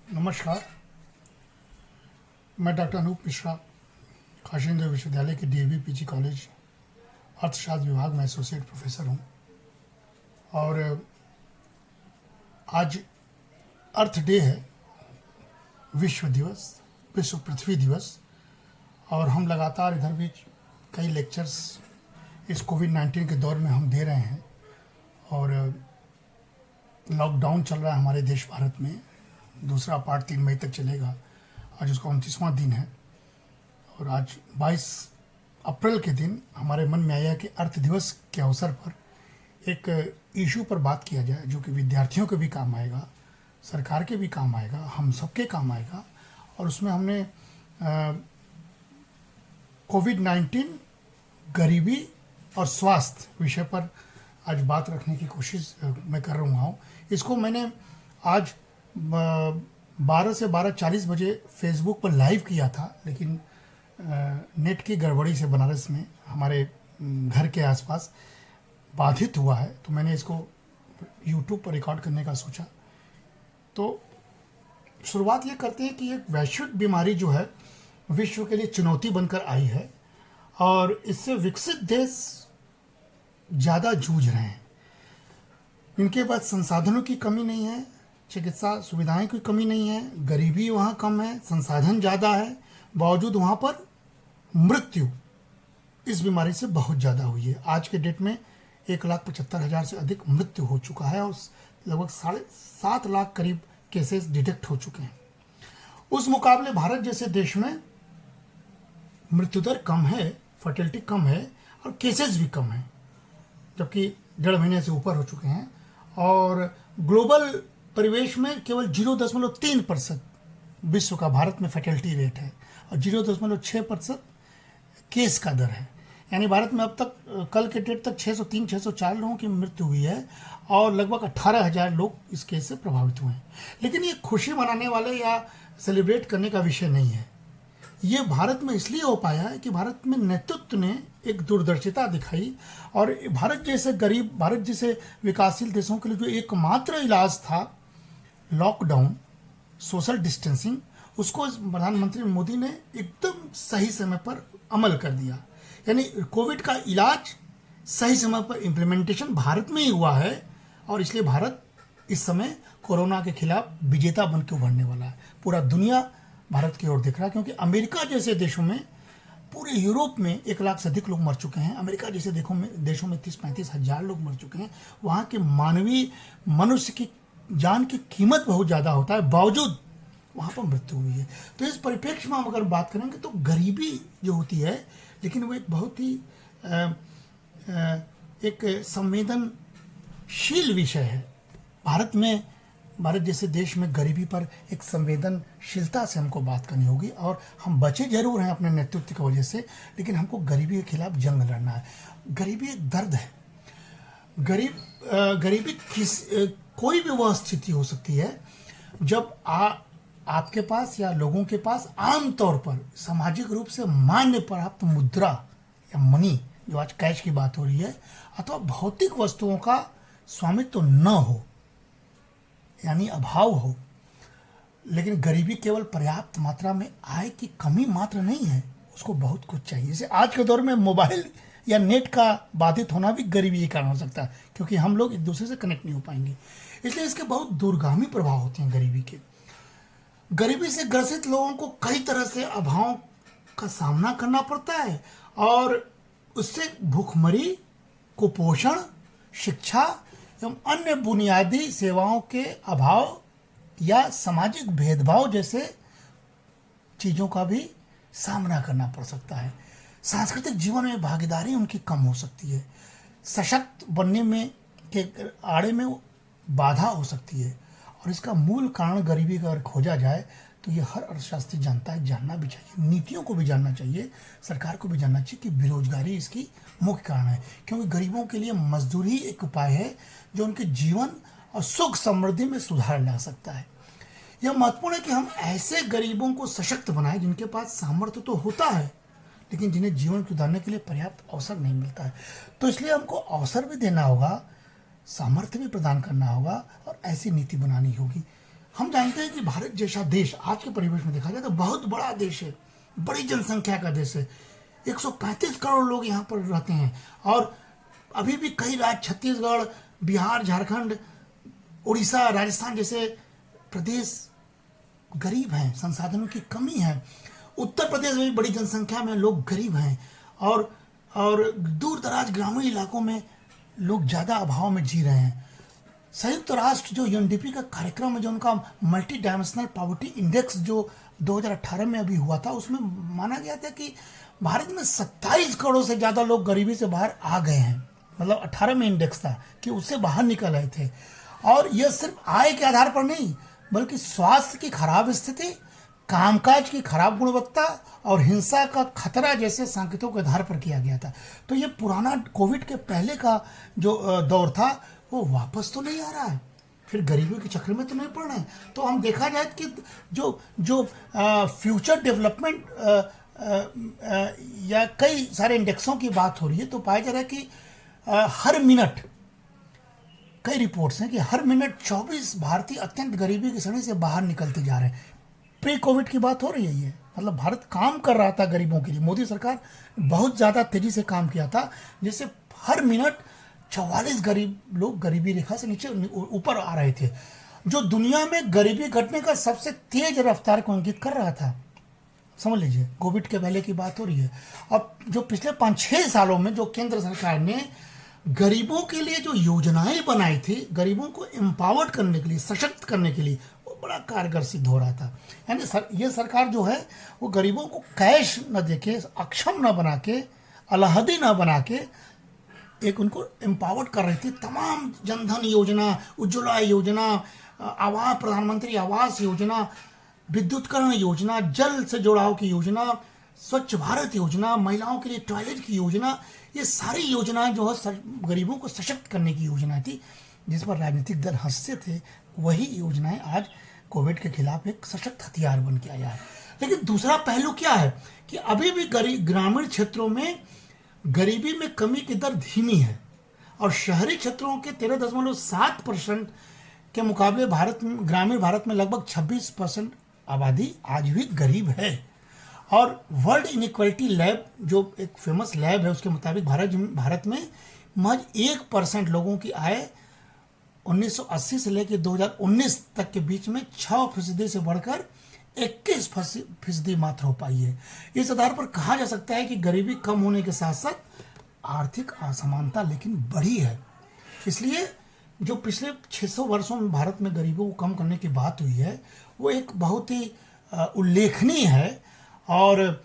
नमस्कार। मैं डॉक्टर अनूप मिश्रा, काशी हिंदू विश्वविद्यालय के डीएवी पीजी कॉलेज अर्थशास्त्र विभाग में एसोसिएट प्रोफेसर हूँ। और आज अर्थ डे है, विश्व दिवस, विश्व पृथ्वी दिवस। और हम लगातार इधर भी कई लेक्चर्स इस कोविड-19 के दौर में हम दे रहे हैं। और लॉकडाउन चल रहा है हमारे देश भारत में, दूसरा पार्ट 3 मई तक चलेगा। आज उसका 29वां दिन है। और आज 22 अप्रैल के दिन हमारे मन में आया कि अर्थ दिवस के अवसर पर एक इशू पर बात किया जाए जो कि विद्यार्थियों के भी काम आएगा, सरकार के भी काम आएगा, हम सबके काम आएगा। और उसमें हमने कोविड-19, गरीबी और स्वास्थ्य विषय पर आज बात रखने की कोशिश मैं कर रहा हूँ। इसको मैंने आज 12 से 12:40 बजे फेसबुक पर लाइव किया था, लेकिन नेट की गड़बड़ी से बनारस में हमारे घर के आसपास बाधित हुआ है, तो मैंने इसको यूट्यूब पर रिकॉर्ड करने का सोचा। तो शुरुआत ये करते हैं कि एक वैश्विक बीमारी जो है विश्व के लिए चुनौती बनकर आई है और इससे विकसित देश ज़्यादा जूझ रहे हैं। इनके पास संसाधनों की कमी नहीं है, चिकित्सा सुविधाएं की कमी नहीं है, गरीबी वहाँ कम है, संसाधन ज़्यादा है, बावजूद वहाँ पर मृत्यु इस बीमारी से बहुत ज़्यादा हुई है। आज के डेट में 1,75,000 से अधिक मृत्यु हो चुका है और लगभग 7.5 लाख करीब केसेस डिटेक्ट हो चुके हैं। उस मुकाबले भारत जैसे देश में मृत्यु दर कम है, फर्टिलिटी कम है और केसेस भी कम है, जबकि 1.5 महीने से ऊपर हो चुके हैं। और ग्लोबल परिवेश में केवल 0.3% विश्व का भारत में फर्टिलिटी रेट है और 0.6% केस का दर है। यानी भारत में अब तक कल के डेट तक 603-604 लोगों की मृत्यु हुई है और लगभग 18,000 लोग इस केस से प्रभावित हुए हैं। लेकिन ये खुशी मनाने वाले या सेलिब्रेट करने का विषय नहीं है। ये भारत में इसलिए हो पाया है कि भारत में नेतृत्व ने एक दूरदर्शिता दिखाई और भारत जैसे गरीब, भारत जैसे विकासशील देशों के लिए जो एकमात्र इलाज था लॉकडाउन, सोशल डिस्टेंसिंग, उसको प्रधानमंत्री मोदी ने एकदम सही समय पर अमल कर दिया। यानी कोविड का इलाज सही समय पर इम्प्लीमेंटेशन भारत में ही हुआ है और इसलिए भारत इस समय कोरोना के खिलाफ विजेता बन के उभरने वाला है। पूरा दुनिया भारत की ओर देख रहा है, क्योंकि अमेरिका जैसे देशों में, पूरे यूरोप में 1 लाख से अधिक लोग मर चुके हैं। अमेरिका जैसे देशों में 30-35 हजार लोग मर चुके हैं। वहाँ के मानवीय मनुष्य की जान की कीमत बहुत ज़्यादा होता है, बावजूद वहाँ पर मृत्यु हुई है। तो इस परिप्रेक्ष्य में हम अगर बात करेंगे तो गरीबी जो होती है, लेकिन वो एक बहुत ही एक संवेदनशील विषय है। भारत जैसे देश में गरीबी पर एक संवेदनशीलता से हमको बात करनी होगी। और हम बचे जरूर हैं अपने नेतृत्व की वजह से, लेकिन हमको गरीबी के खिलाफ जंग लड़ना है। गरीबी एक दर्द है। गरीबी कोई भी वह स्थिति हो सकती है जब आपके पास या लोगों के पास आमतौर पर सामाजिक रूप से मान्य प्राप्त मुद्रा या मनी, जो आज कैश की बात हो रही है, अथवा भौतिक वस्तुओं का स्वामित्व न हो, यानी अभाव हो। लेकिन गरीबी केवल पर्याप्त मात्रा में आय की कमी मात्र नहीं है, उसको बहुत कुछ चाहिए। जैसे आज के दौर में मोबाइल या नेट का बाधित होना भी गरीबी के कारण हो सकता है, क्योंकि हम लोग एक दूसरे से कनेक्ट नहीं हो पाएंगे। इसलिए इसके बहुत दूरगामी प्रभाव होते हैं गरीबी के। गरीबी से ग्रसित लोगों को कई तरह से अभावों का सामना करना पड़ता है और उससे भूखमरी, कुपोषण, शिक्षा एवं अन्य बुनियादी सेवाओं के अभाव या सामाजिक भेदभाव जैसे चीज़ों का भी सामना करना पड़ सकता है। सांस्कृतिक जीवन में भागीदारी उनकी कम हो सकती है। सशक्त बनने में के आड़े में बाधा हो सकती है। और इसका मूल कारण गरीबी का अगर खोजा जाए तो ये हर अर्थशास्त्री जानना भी चाहिए, नीतियों को भी जानना चाहिए, सरकार को भी जानना चाहिए कि बेरोजगारी इसकी मुख्य कारण है। क्योंकि गरीबों के लिए मजदूरी एक उपाय है जो उनके जीवन और सुख समृद्धि में सुधार ला सकता है। यह महत्वपूर्ण है कि हम ऐसे गरीबों को सशक्त बनाएं जिनके पास सामर्थ्य तो होता है, लेकिन जिन्हें जीवन सुधारने के लिए पर्याप्त अवसर नहीं मिलता है। तो इसलिए हमको अवसर भी देना होगा, सामर्थ्य भी प्रदान करना होगा और ऐसी नीति बनानी होगी। हम जानते हैं कि भारत जैसा देश आज के परिवेश में देखा जाए तो बहुत बड़ा देश है, बड़ी जनसंख्या का देश है। 135 करोड़ लोग यहाँ पर रहते हैं और अभी भी कई राज्य, छत्तीसगढ़, बिहार, झारखंड, उड़ीसा, राजस्थान जैसे प्रदेश गरीब हैं, संसाधनों की कमी है। उत्तर प्रदेश में भी बड़ी जनसंख्या में लोग गरीब हैं और दूर दराज ग्रामीण इलाकों में लोग ज़्यादा अभाव में जी रहे हैं। संयुक्त राष्ट्र जो यूएनडीपी का कार्यक्रम है, जो उनका मल्टी डायमेंशनल पॉवर्टी इंडेक्स जो 2018 में अभी हुआ था, उसमें माना गया था कि भारत में 27 करोड़ से ज़्यादा लोग गरीबी से बाहर आ गए हैं। मतलब 18 में इंडेक्स था कि उससे बाहर निकल आए थे। और यह सिर्फ आय के आधार पर नहीं, बल्कि स्वास्थ्य की खराब स्थिति, कामकाज की खराब गुणवत्ता और हिंसा का खतरा जैसे संकेतों के आधार पर किया गया था। तो ये पुराना कोविड के पहले का जो दौर था वो वापस तो नहीं आ रहा है, फिर गरीबी के चक्र में तो नहीं पड़ रहे हैं। तो हम देखा जाए कि जो जो फ्यूचर डेवलपमेंट या कई सारे इंडेक्सों की बात हो रही है, तो पाया जा रहा है कि हर मिनट, कई रिपोर्ट्स हैं कि हर मिनट 24 भारतीय अत्यंत गरीबी की श्रेणी से बाहर निकलते जा रहे हैं। प्री कोविड की बात हो रही है ये, मतलब भारत काम कर रहा था गरीबों के लिए। मोदी सरकार बहुत ज़्यादा तेज़ी से काम किया था, जिससे हर मिनट 44 गरीब लोग गरीबी रेखा से नीचे ऊपर आ रहे थे, जो दुनिया में गरीबी घटने का सबसे तेज रफ्तार को इंगित कर रहा था। समझ लीजिए, कोविड के पहले की बात हो रही है। अब जो पिछले 5-6 सालों में जो केंद्र सरकार ने गरीबों के लिए जो योजनाएं बनाई थी, गरीबों को एम्पावर्ड करने के लिए, सशक्त करने के लिए, वो बड़ा कारगर सिद्ध हो रहा था। यानी ये सरकार जो है वो गरीबों को कैश न देके, अक्षम न बना के, अलहदी न बना के, एक उनको एम्पावर्ड कर रही थी। तमाम जनधन योजना, उज्ज्वला योजना, आवास, प्रधानमंत्री आवास योजना, विद्युतकरण योजना, जल से जुड़ाव की योजना, स्वच्छ भारत योजना, महिलाओं के लिए टॉयलेट की योजना, ये सारी योजनाएं जो है गरीबों को सशक्त करने की योजना थी, जिस पर राजनीतिक दल हंसते थे। वही योजनाएं आज कोविड के खिलाफ एक सशक्त हथियार बन के आया है। लेकिन दूसरा पहलू क्या है कि अभी भी ग्रामीण क्षेत्रों में गरीबी में कमी की दर धीमी है और शहरी क्षेत्रों के 13.7% के मुकाबले ग्रामीण भारत में लगभग 26% आबादी आज भी गरीब है। और वर्ल्ड इनइक्वालिटी लैब, जो एक फेमस लैब है, उसके मुताबिक भारत में महज 1% लोगों की आय 1980 से लेकर 2019 तक के बीच में 6% से बढ़कर 21% मात्र हो पाई है। इस आधार पर कहा जा सकता है कि गरीबी कम होने के साथ साथ आर्थिक असमानता लेकिन बढ़ी है। इसलिए जो पिछले 600 वर्षों में भारत में गरीबों को कम करने की बात हुई है, वो एक बहुत ही उल्लेखनीय है। और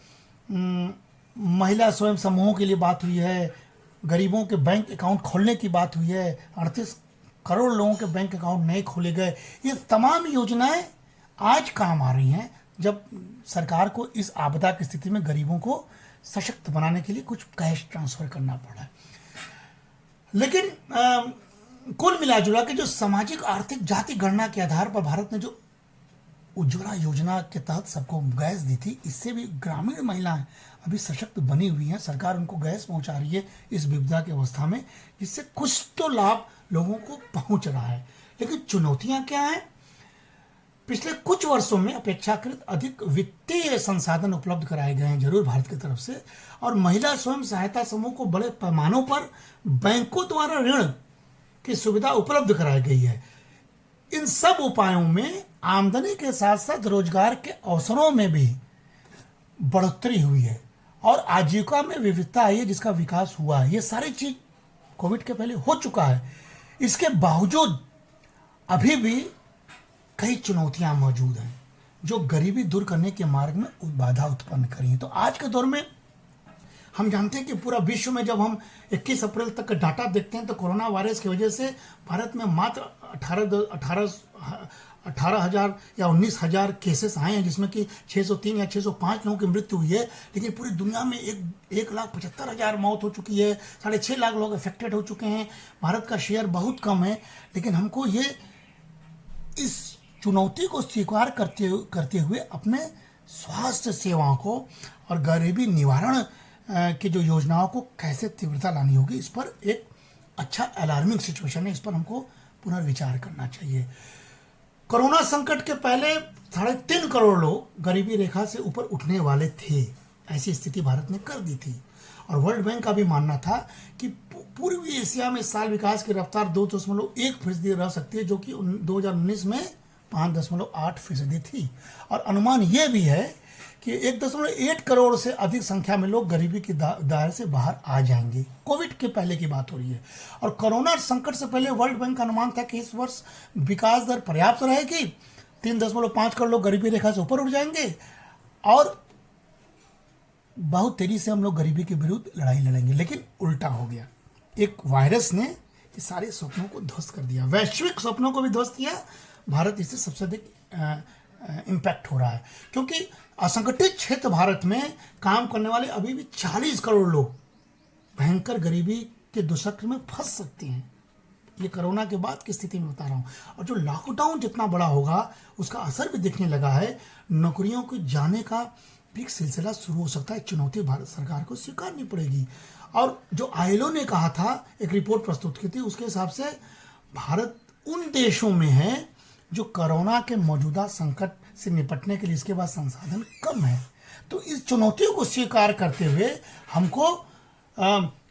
महिला स्वयं समूहों के लिए बात हुई है, गरीबों के बैंक अकाउंट खोलने की बात हुई है, 38 करोड़ लोगों के बैंक अकाउंट नए खोले गए। ये तमाम योजनाएं आज काम आ रही हैं, जब सरकार को इस आपदा की स्थिति में गरीबों को सशक्त बनाने के लिए कुछ कैश ट्रांसफर करना पड़ा है। लेकिन कुल मिलाजुला के जो सामाजिक आर्थिक जाति गणना के आधार पर भारत ने जो उज्ज्वला योजना के तहत सबको गैस दी थी, इससे भी ग्रामीण महिलाएं अभी सशक्त बनी हुई हैं। सरकार उनको गैस पहुंचा रही है इस विपदा की अवस्था में, जिससे कुछ तो लाभ लोगों को पहुंच रहा है। लेकिन चुनौतियां क्या हैं? पिछले कुछ वर्षों में अपेक्षाकृत अधिक वित्तीय संसाधन उपलब्ध कराए गए हैं जरूर भारत की तरफ से, और महिला स्वयं सहायता समूह को बड़े पैमानों पर बैंकों द्वारा ऋण की सुविधा उपलब्ध कराई गई है। इन सब उपायों में आमदनी के साथ साथ रोजगार के अवसरों में भी बढ़ोतरी हुई है और आजीविका में विविधता आई है, जिसका विकास हुआ है। ये सारी चीज कोविड के पहले हो चुका है। इसके बावजूद अभी भी कई चुनौतियां मौजूद हैं जो गरीबी दूर करने के मार्ग में बाधा उत्पन्न करी हैं। तो आज के दौर में हम जानते हैं कि पूरा विश्व में जब हम 21 अप्रैल तक का डाटा देखते हैं तो कोरोना वायरस की वजह से भारत में मात्र 18,000 या 19,000 केसेस आए हैं, जिसमें कि 603 या 605 लोगों की मृत्यु हुई है। लेकिन पूरी दुनिया में 1,75,000 मौत हो चुकी है, 6.5 लाख लोग अफेक्टेड हो चुके हैं। भारत का शेयर बहुत कम है, लेकिन हमको ये इस चुनौती को स्वीकार करते हुए अपने स्वास्थ्य सेवाओं को और गरीबी निवारण की जो योजनाओं को कैसे तीव्रता लानी होगी, इस पर एक अच्छा अलार्मिंग सिचुएशन है, इस पर हमको पुनर्विचार करना चाहिए। कोरोना संकट के पहले 3.5 करोड़ लोग गरीबी रेखा से ऊपर उठने वाले थे। ऐसी स्थिति भारत ने कर दी थी और वर्ल्ड बैंक का भी मानना था कि पूर्वी एशिया में इस साल विकास की रफ्तार 2.1% रह सकती है, जो कि 2019 में 5.8% थी। और अनुमान यह भी है कि 1.8 करोड़ से अधिक संख्या में लोग गरीबी के दायरे से बाहर आ जाएंगे। कोविड के पहले की बात हो रही है। और कोरोना संकट से पहले वर्ल्ड बैंक का अनुमान था कि इस वर्ष विकास दर पर्याप्त रहेगी, 3.5 करोड़ लोग गरीबी रेखा से ऊपर उठ जाएंगे और बहुत तेजी से हम लोग गरीबी के विरुद्ध लड़ाई लड़ेंगे। लेकिन उल्टा हो गया। एक वायरस ने ये सारे सपनों को ध्वस्त कर दिया, वैश्विक सपनों को भी ध्वस्त किया। भारत इससे सबसे अधिक इम्पैक्ट हो रहा है, क्योंकि असंगठित क्षेत्र भारत में काम करने वाले अभी भी 40 करोड़ लोग भयंकर गरीबी के दुष्चक्र में फंस सकते हैं। ये कोरोना के बाद की स्थिति में बता रहा हूँ। और जो लॉकडाउन जितना बड़ा होगा उसका असर भी दिखने लगा है। नौकरियों को जाने का भी एक सिलसिला शुरू हो सकता है। चुनौती भारत सरकार को स्वीकारनी पड़ेगी। और जो आईएलओ ने कहा था, एक रिपोर्ट प्रस्तुत की थी, उसके हिसाब से भारत उन देशों में है जो कोरोना के मौजूदा संकट से निपटने के लिए इसके पास संसाधन कम है। तो इस चुनौतियों को स्वीकार करते हुए हमको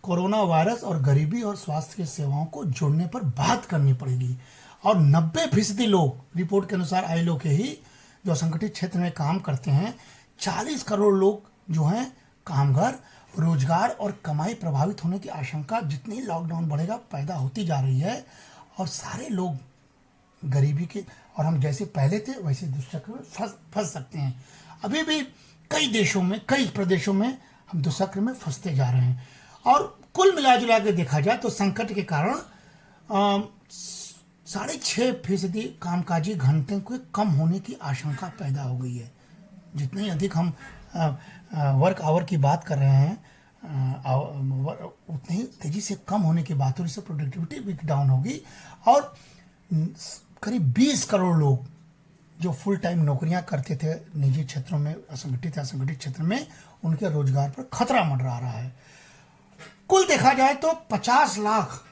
कोरोना वायरस और गरीबी और स्वास्थ्य की सेवाओं को जोड़ने पर बात करनी पड़ेगी। और 90% लोग, रिपोर्ट के अनुसार आईएलओ के ही, जो असंगठित क्षेत्र में काम करते हैं, 40 करोड़ लोग जो हैं कामगार, रोजगार और कमाई प्रभावित होने की आशंका जितनी ही लॉकडाउन बढ़ेगा पैदा होती जा रही है। और सारे लोग गरीबी के, और हम जैसे पहले थे वैसे दुष्चक्र में फंस सकते हैं। अभी भी कई देशों में, कई प्रदेशों में हम दुष्चक्र में फंसते जा रहे हैं। और कुल मिला जुला के देखा जाए तो संकट के कारण 6.5% कामकाजी घंटे के कम होने की आशंका पैदा हो गई है। जितने ही अधिक हम वर्क आवर की बात कर रहे हैं, उतनी ही तेजी से कम होने की बात हो रही है। प्रोडक्टिविटी भी डाउन होगी। और करीब 20 करोड़ लोग जो फुल टाइम नौकरियां करते थे निजी क्षेत्रों में, असंगठित क्षेत्र में, उनके रोजगार पर खतरा मंडरा रहा है। कुल देखा जाए तो 50 लाख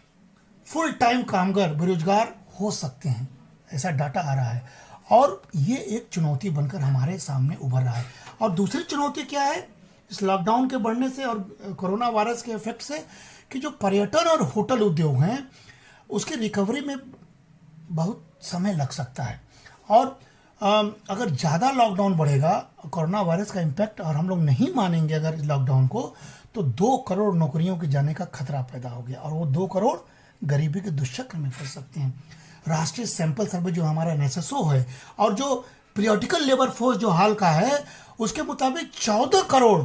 फुल टाइम कामगार बेरोजगार हो सकते हैं, ऐसा डाटा आ रहा है। और ये एक चुनौती बनकर हमारे सामने उभर रहा है। और दूसरी चुनौती क्या है इस लॉकडाउन के बढ़ने से और कोरोना वायरस के इफेक्ट से, कि जो पर्यटन और होटल उद्योग हैं उसकी रिकवरी में बहुत समय लग सकता है। और अगर ज़्यादा लॉकडाउन बढ़ेगा, कोरोना वायरस का इम्पैक्ट, और हम लोग नहीं मानेंगे अगर इस लॉकडाउन को, तो 2 करोड़ नौकरियों के जाने का खतरा पैदा हो गया। और वो 2 करोड़ गरीबी के दुष्चक्र में फंस सकते हैं। राष्ट्रीय सैंपल सर्वे जो हमारा एनएसएसओ है और जो पीरियोडिकल लेबर फोर्स जो हाल का है, उसके मुताबिक 14 करोड़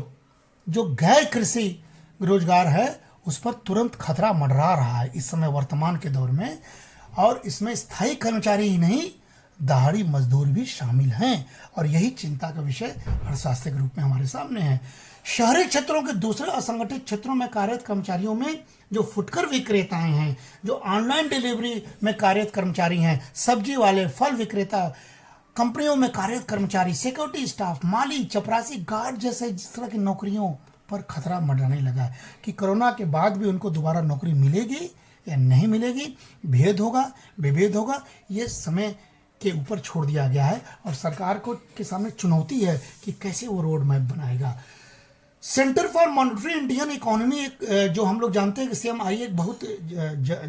जो गैर कृषि रोजगार है उस पर तुरंत खतरा मंडरा रहा है इस समय वर्तमान के दौर में। और इसमें स्थायी कर्मचारी ही नहीं, दहाड़ी मजदूर भी शामिल हैं। और यही चिंता का विषय अर्थशास्त्र के रूप में हमारे सामने है। शहरी क्षेत्रों के दूसरे असंगठित क्षेत्रों में कार्यरत कर्मचारियों में जो फुटकर विक्रेताएं हैं, जो ऑनलाइन डिलीवरी में कार्यरत कर्मचारी हैं, सब्जी वाले, फल विक्रेता, कंपनियों में कार्यरत कर्मचारी, सिक्योरिटी स्टाफ, माली, चपरासी, गार्ड जैसे जिस तरह की नौकरियों पर खतरा मंडराने लगा है कि कोरोना के बाद भी उनको दोबारा नौकरी मिलेगी या नहीं मिलेगी, भेद होगा, विभेद होगा, ये समय के ऊपर छोड़ दिया गया है। और सरकार को के सामने चुनौती है कि कैसे वो रोड मैप बनाएगा। Centre for monitoring Indian economy, एक जो हम लोग जानते हैं कि CMI एक बहुत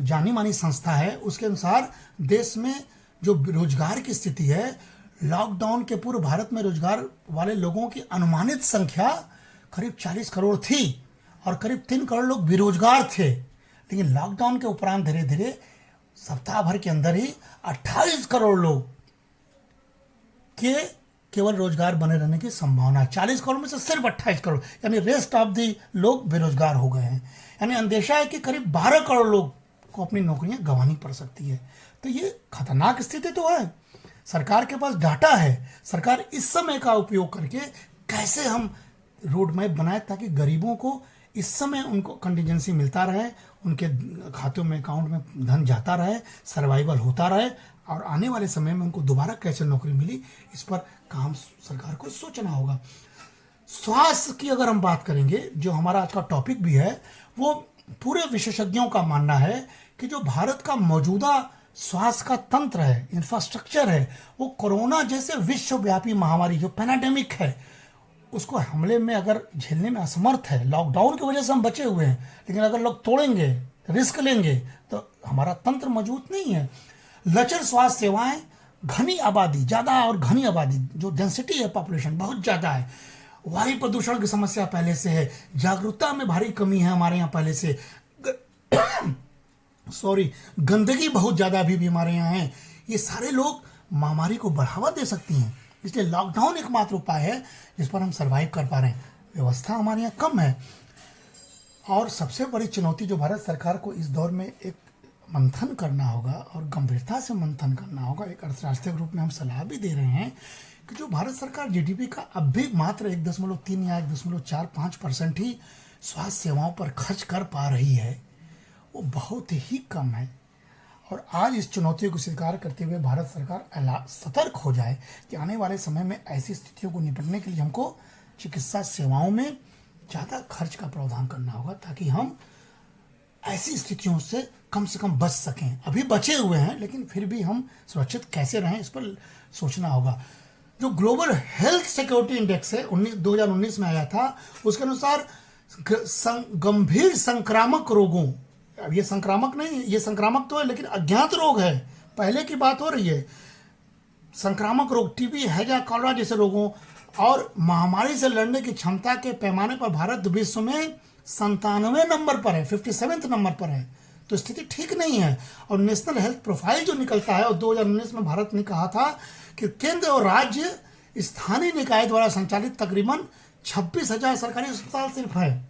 जानी मानी संस्था है, उसके अनुसार देश में जो रोजगार की स्थिति है, लॉकडाउन के पूर्व भारत में रोजगार वाले लोगों की अनुमानित संख्या करीब 40 करोड़ थी और करीब 3 करोड़ लोग बेरोजगार थे। लेकिन लॉकडाउन के उपरांत धीरे धीरे सप्ताह भर के अंदर ही 28 करोड़ लोग के केवल रोजगार बने रहने की संभावना है। 40 करोड़ में से सिर्फ 28 करोड़, यानी रेस्ट ऑफ दी लोग बेरोजगार हो गए हैं। यानी अंदेशा है कि करीब 12 करोड़ लोग को अपनी नौकरियां गंवानी पड़ सकती है। तो ये खतरनाक स्थिति तो है। सरकार के पास डाटा है। सरकार इस समय का उपयोग करके कैसे हम रोड मैप बनाए ताकि गरीबों को इस समय उनको कंटिजेंसी मिलता रहे, उनके खातों में, अकाउंट में धन जाता रहे, सर्वाइवल होता रहे, और आने वाले समय में उनको दोबारा कैसे नौकरी मिली, इस पर काम सरकार को सोचना होगा। स्वास्थ्य की अगर हम बात करेंगे, जो हमारा आज का टॉपिक भी है, वो पूरे विशेषज्ञों का मानना है कि जो भारत का मौजूदा स्वास्थ्य का तंत्र है, इंफ्रास्ट्रक्चर है, वो कोरोना जैसे विश्वव्यापी महामारी जो पैनाडेमिक है उसको हमले में अगर झेलने में असमर्थ है, लॉकडाउन की वजह से हम बचे हुए हैं, लेकिन अगर लोग तोड़ेंगे, रिस्क लेंगे तो हमारा तंत्र मजबूत नहीं है। लचर स्वास्थ्य सेवाएं, घनी आबादी, ज़्यादा और घनी आबादी, जो डेंसिटी है पॉपुलेशन बहुत ज़्यादा है, वायु प्रदूषण की समस्या पहले से है, जागरूकता में भारी कमी है हमारे यहाँ पहले से, सॉरी, गंदगी बहुत ज़्यादा अभी भी हमारे यहाँ है। ये सारे लोग महामारी को बढ़ावा दे सकती हैं, इसलिए लॉकडाउन एकमात्र उपाय है जिस पर हम सरवाइव कर पा रहे हैं। व्यवस्था हमारे यहाँ कम है और सबसे बड़ी चुनौती जो भारत सरकार को इस दौर में एक मंथन करना होगा और गंभीरता से मंथन करना होगा, एक अर्थशास्त्री के रूप में हम सलाह भी दे रहे हैं कि जो भारत सरकार जीडीपी का अब भी मात्र 1.3 या 1.45% ही स्वास्थ्य सेवाओं पर खर्च कर पा रही है, वो बहुत ही कम है। और आज इस चुनौतियों को स्वीकार करते हुए भारत सरकार सतर्क हो जाए कि आने वाले समय में ऐसी स्थितियों को निपटने के लिए हमको चिकित्सा सेवाओं में ज़्यादा खर्च का प्रावधान करना होगा, ताकि हम ऐसी स्थितियों से कम बच सकें। अभी बचे हुए हैं लेकिन फिर भी हम सुरक्षित कैसे रहें इस पर सोचना होगा। जो ग्लोबल हेल्थ सिक्योरिटी इंडेक्स है 2019 में आया था, उसके अनुसार गंभीर संक्रामक रोगों, अब ये संक्रामक नहीं है, ये संक्रामक तो है लेकिन अज्ञात रोग है, पहले की बात हो रही है, संक्रामक रोग टीबी, हैजा, कॉलरा जैसे रोगों और महामारी से लड़ने की क्षमता के पैमाने पर भारत विश्व में 97वें नंबर पर है, 57वें नंबर पर है। तो स्थिति ठीक नहीं है। और नेशनल हेल्थ प्रोफाइल जो निकलता है, और 2019 में भारत ने कहा था कि केंद्र और राज्य स्थानीय निकाय द्वारा संचालित तकरीबन 26,000 सरकारी अस्पताल सिर्फ है।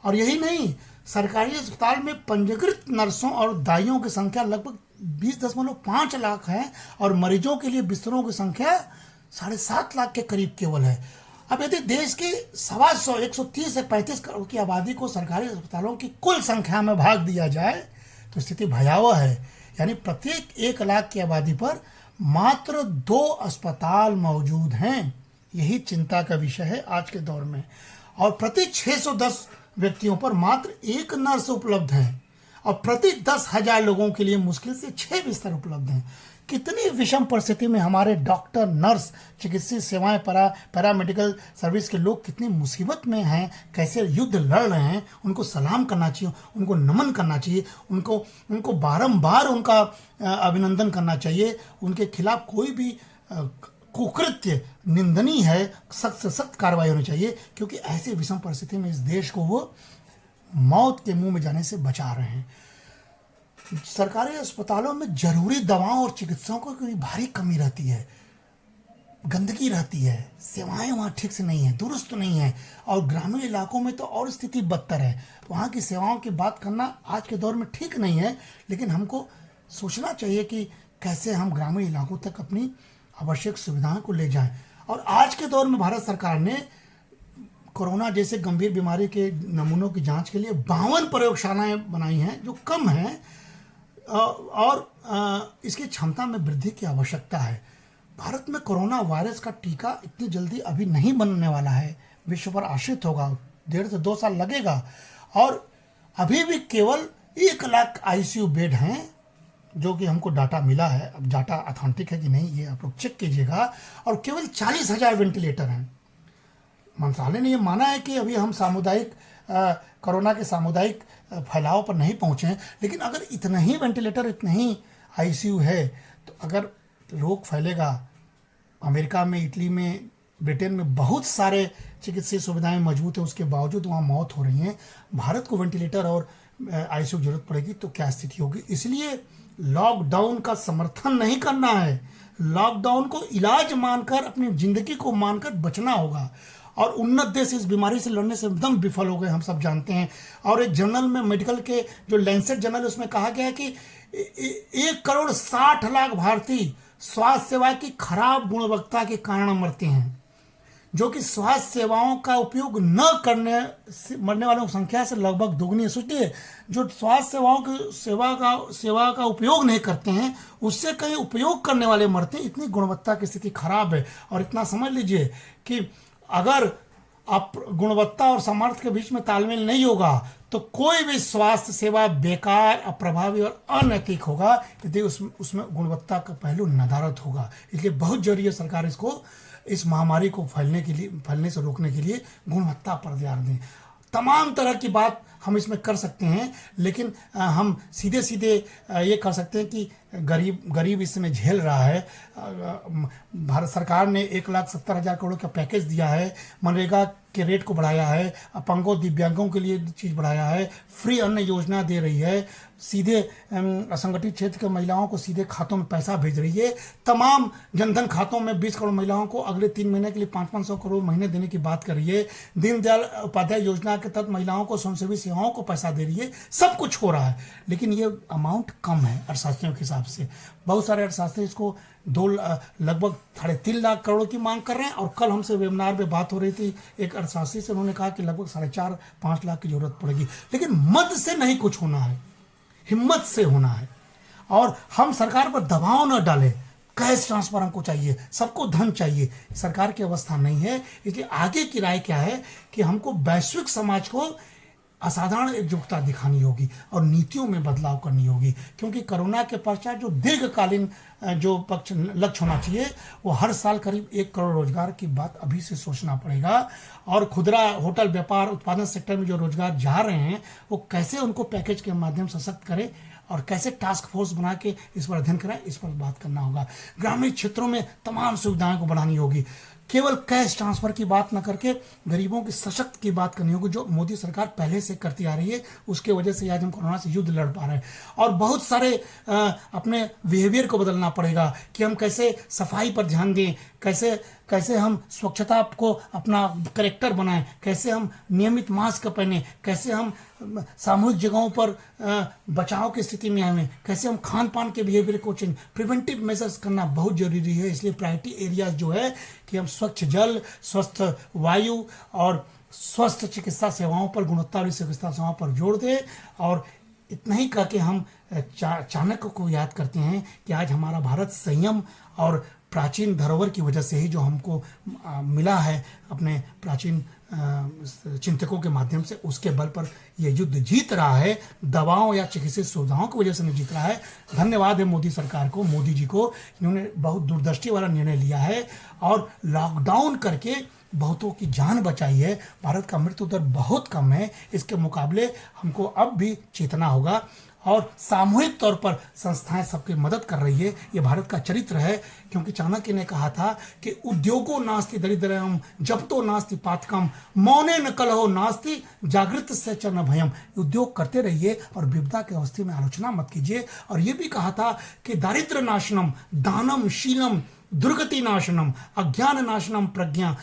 और यही नहीं, सरकारी अस्पताल में पंजीकृत नर्सों और दाइयों की संख्या लगभग 20.5 लाख है और मरीजों के लिए बिस्तरों की संख्या 7.5 लाख के करीब केवल है। अब यदि देश की 130 से 35 करोड़ की आबादी को सरकारी अस्पतालों की कुल संख्या में भाग दिया जाए तो स्थिति भयावह है। यानी प्रत्येक 1 लाख की आबादी पर मात्र 2 अस्पताल मौजूद हैं। यही चिंता का विषय है आज के दौर में। और प्रति 610 व्यक्तियों पर मात्र 1 नर्स उपलब्ध है और प्रति 10,000 लोगों के लिए मुश्किल से 6 बिस्तर उपलब्ध हैं। कितनी विषम परिस्थिति में हमारे डॉक्टर, नर्स, चिकित्सीय सेवाएं, पैरामेडिकल सर्विस के लोग कितनी मुसीबत में हैं, कैसे युद्ध लड़ रहे हैं, उनको सलाम करना चाहिए, उनको नमन करना चाहिए, उनको बारंबार उनका अभिनंदन करना चाहिए। उनके खिलाफ कोई भी कुकृत्य निंदनीय है, सख्त से सख्त कार्रवाई होनी चाहिए, क्योंकि ऐसे विषम परिस्थिति में इस देश को वो मौत के मुंह में जाने से बचा रहे हैं। सरकारी अस्पतालों में जरूरी दवाओं और चिकित्साओं की भारी कमी रहती है, गंदगी रहती है, सेवाएं वहाँ ठीक से नहीं है, दुरुस्त नहीं है। और ग्रामीण इलाकों में तो और स्थिति बदतर है। वहाँ की सेवाओं की बात करना आज के दौर में ठीक नहीं है, लेकिन हमको सोचना चाहिए कि कैसे हम ग्रामीण इलाकों तक अपनी आवश्यक सुविधाओं को ले जाएं। और आज के दौर में भारत सरकार ने कोरोना जैसे गंभीर बीमारी के नमूनों की जांच के लिए 52 प्रयोगशालाएं बनाई हैं, जो कम हैं, और इसकी क्षमता में वृद्धि की आवश्यकता है। भारत में कोरोना वायरस का टीका इतनी जल्दी अभी नहीं बनने वाला है, विश्व पर आश्रित होगा, 1.5 से 2 साल लगेगा। और अभी भी केवल 1 लाख आईसीयू बेड हैं, जो कि हमको डाटा मिला है। अब डाटा अथेंटिक है कि नहीं ये आप लोग चेक कीजिएगा। और केवल 40,000 वेंटिलेटर हैं। मंत्रालय ने ये माना है कि अभी हम सामुदायिक कोरोना के सामुदायिक फैलाव पर नहीं पहुंचे हैं, लेकिन अगर इतना ही वेंटिलेटर, इतना ही आईसीयू है तो अगर रोग फैलेगा, अमेरिका में, इटली में, ब्रिटेन में बहुत सारे चिकित्सीय सुविधाएं मौजूद हैं, उसके बावजूद वहाँ मौत हो रही हैं, भारत को वेंटिलेटर और आईसीयू की जरूरत पड़ेगी तो क्या स्थिति होगी। इसलिए लॉकडाउन का समर्थन नहीं करना है, लॉकडाउन को इलाज मानकर, अपनी जिंदगी को मानकर बचना होगा। और उन्नत देश इस बीमारी से लड़ने से एकदम विफल हो गए, हम सब जानते हैं। और एक जर्नल में, मेडिकल के जो लैंसेट जर्नल, उसमें कहा गया है कि 1,60,00,000 भारतीय स्वास्थ्य सेवा की खराब गुणवत्ता के कारण मरते हैं, जो कि स्वास्थ्य सेवाओं का उपयोग न करने से मरने वालों की संख्या से लगभग दोगुनी है। सोचिए, जो स्वास्थ्य सेवाओं की सेवा का उपयोग नहीं करते हैं, उससे कहीं उपयोग करने वाले मरते हैं। इतनी गुणवत्ता की स्थिति खराब है। और इतना समझ लीजिए कि अगर आप गुणवत्ता और सामर्थ्य के बीच में तालमेल नहीं होगा तो कोई भी स्वास्थ्य सेवा बेकार, अप्रभावी और अनैतिक होगा यदि उसमें गुणवत्ता का पहलू नदारद होगा। इसलिए बहुत जरूरी है सरकार इस महामारी को फैलने से रोकने के लिए गुणवत्ता पर ध्यान दें। तमाम तरह की बात हम इसमें कर सकते हैं, लेकिन हम सीधे सीधे ये कर सकते हैं कि गरीब इसमें झेल रहा है। भारत सरकार ने 1,70,000 करोड़ का पैकेज दिया है, मनरेगा के रेट को बढ़ाया है, अपंगों दिव्यांगों के लिए चीज़ बढ़ाया है, फ्री अन्न योजना दे रही है, सीधे असंगठित क्षेत्र के महिलाओं को सीधे खातों में पैसा भेज रही है। तमाम जनधन खातों में 20 करोड़ महिलाओं को अगले 3 महीने के लिए 500 करोड़ महीने देने की बात कर रही है। दीनदयाल उपाध्याय योजना के तहत महिलाओं को स्वयंसेवी सेवाओं को पैसा दे रही है। सब कुछ हो रहा है, लेकिन ये अमाउंट कम है अर्थशास्त्रियों के हिसाब से। बहुत सारे अर्थशास्त्री इसको लगभग 3.5 लाख करोड़ की मांग कर रहे हैं। और कल हमसे वेबिनार में बात हो रही थी एक अर्थशास्त्री से, उन्होंने कहा कि लगभग 4.5-5 लाख की जरूरत पड़ेगी। लेकिन मद से नहीं कुछ होना है, हिम्मत से होना है। और हम सरकार पर दबाव न डालें। कैश ट्रांसफर हमको चाहिए, सबको धन चाहिए, सरकार की अवस्था नहीं है। इसलिए आगे की राय क्या है कि हमको वैश्विक समाज को असाधारण एकजुटता दिखानी होगी और नीतियों में बदलाव करनी होगी, क्योंकि कोरोना के पश्चात जो दीर्घकालीन जो लक्ष्य होना चाहिए वो हर साल करीब 1 करोड़ रोजगार की बात अभी से सोचना पड़ेगा। और खुदरा होटल व्यापार उत्पादन सेक्टर में जो रोजगार जा रहे हैं वो कैसे उनको पैकेज के माध्यम से सशक्त करें और कैसे टास्क फोर्स बना के इस पर अध्ययन कराएं, इस पर बात करना होगा। ग्रामीण क्षेत्रों में तमाम सुविधाएं को बढ़ानी होगी। केवल कैश ट्रांसफर की बात न करके गरीबों की सशक्त की बात करनी होगी, जो मोदी सरकार पहले से करती आ रही है। उसके वजह से आज हम कोरोना से युद्ध लड़ पा रहे हैं। और बहुत सारे अपने बिहेवियर को बदलना पड़ेगा कि हम कैसे सफाई पर ध्यान दें, कैसे हम स्वच्छता को अपना करेक्टर बनाएं, कैसे हम नियमित मास्क पहने, कैसे हम सामूहिक जगहों पर बचाव की स्थिति में आए, कैसे हम खान पान के बिहेवियर को चेंज, प्रिवेंटिव मेजर्स करना बहुत जरूरी है। इसलिए प्रायोरिटी एरियाज जो है कि हम स्वच्छ जल, स्वस्थ वायु और स्वस्थ चिकित्सा सेवाओं पर, गुणवत्ता वाली चिकित्सा सेवाओं पर जोर दें। और इतना ही कह के हम चाणक्य को याद करते हैं कि आज हमारा भारत संयम और प्राचीन धरोहर की वजह से ही जो हमको मिला है अपने प्राचीन चिंतकों के माध्यम से, उसके बल पर यह युद्ध जीत रहा है। दवाओं या चिकित्सीय सुविधाओं की वजह से नहीं जीत रहा है। धन्यवाद है मोदी सरकार को, मोदी जी को, इन्होंने बहुत दूरदृष्टि वाला निर्णय लिया है और लॉकडाउन करके बहुतों की जान बचाई है। भारत का मृत्यु दर बहुत कम है। इसके मुकाबले हमको अब भी चेतना होगा और सामूहिक तौर पर संस्थाएं सबकी मदद कर रही है। ये भारत का चरित्र है, क्योंकि चाणक्य ने कहा था कि उद्योगो नास्ति दरिद्रम जपतो नास्ति पातकम मौने न कलहो नास्ति जागृत से च न भयम। उद्योग करते रहिए और विपदा की अवस्था में आलोचना मत कीजिए। और ये भी कहा था कि दारिद्र्य नाशनम दानम शीलम दुर्गति नाशनम अज्ञान नाशनम प्रज्ञा